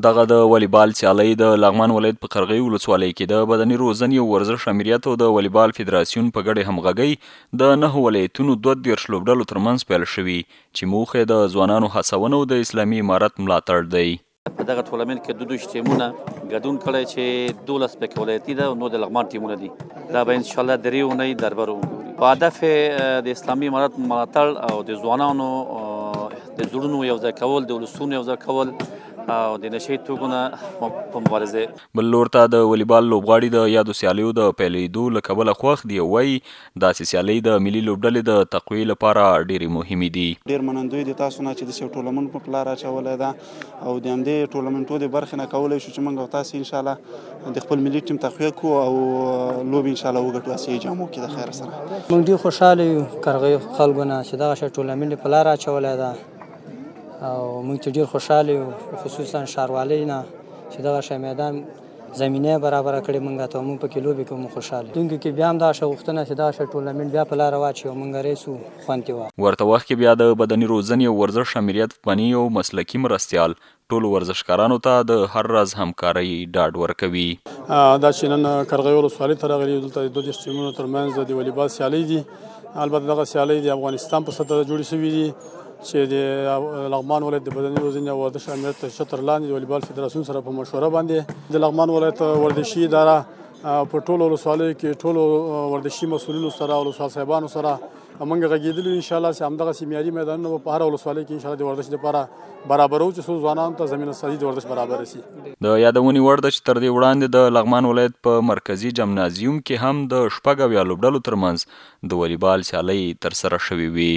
دغه د والیبال سیالۍ د لغمان ولایت په قرغۍ ولسوالۍ کې د بدني روزنې او ورزش امریت او د والیبال فدراسیون په ګډې همغږۍ د 9 ولایتونو 32 لوبډلو ترمنځ پیل شوي چې موخه د ځوانانو هڅونه او د اسلامي امارت ملاتړ دی. په دغه ټورنمنټ کې 22 ټیمونه ګډون کړی چې 12 پکې ولایتي ده او نو د لغمان ټیمونه دي. دا به ان شاء الله درې اونۍ دربرو په هدف د اسلامي امارت ملاتړ او د ځوانانو د زړونو یو ځای کول، د ولسونو یو ځای کول او د نشي توکو نه په مبارزه. بل لور ته د والیبال لوبغاړي د یادو سیالیو د پیلېدو له کبله خوښ دي او وایي داسې سیالۍ د ملي لوبډلې د تقویې لپاره ډېرې مهمې دي. ډېر منندوی دي تاسو نه چې داسې ټورنمنټ په پلار اچولی ده او د همدې ټورنمنټو د برخې نه کولی شو چې موږ او تاسې انشاءالله د خپل ملي ټیم تقویه کړو او لوبې انشاءالله وګټو اسیایي جامو کې د خیر سره. موږ ډېر خوشحاله یو قرغۍ خلکو نه چې دغه شی ټورنمنټ په لار اچولی ده او موږ ته ډېر خوشحاله یو، خصوصا ښاروالۍ نه چې دغه شی میدان زمینه برابره کړې موږ ته، موږ پکې لوبې کوو، موږ خوشحاله یو. راتلونکي کې بیا هم دغه شی غوښتنه چې دغه شی ټورنمنټ بیا په لاره واچوي او موږ ریسو خوند ترې واخلو. ورته وخت کې بیا د بدني روزنې او ورزش امریت فني او مسلکي مرستیال ټولو ورزشکارانو ته د هر راز همکارۍ ډاډ ورکوي. دا چې نن قرغۍ ولسوالۍ ته راغلي یو، دلته د 22 ټیمونو ترمنځ د والیبال سیالۍ دي. البته دغه سیالۍ د افغانستان په سطحه جوړې شوي دي چې د لغمان ولایت د بدني روزنې او ورزش امریت تر چتر لاندې د والیبال فدراسیون سره په مشوره باندې د لغمان ولایت ورزشي اداره په ټولو ولسوالیو کې ټولو ورزشي مسؤلینو سره او ولسوال صاحبانو سره موږ غږېدلي انشاءالله چې همدغسې معیاري میدانونه په هره ولسوالۍ کې انشاءالله د ورزش لپاره برابرو چې څو ځوانانو ته زمینه سازي د ورزش برابره شي. د یادونې وړ ده چې تر دې وړاندې د لغمان ولایت په مرکزي جمنازیوم کې هم د 6 لوبډلو ترمنځ د والیبال سیالۍ ترسره شوې وي.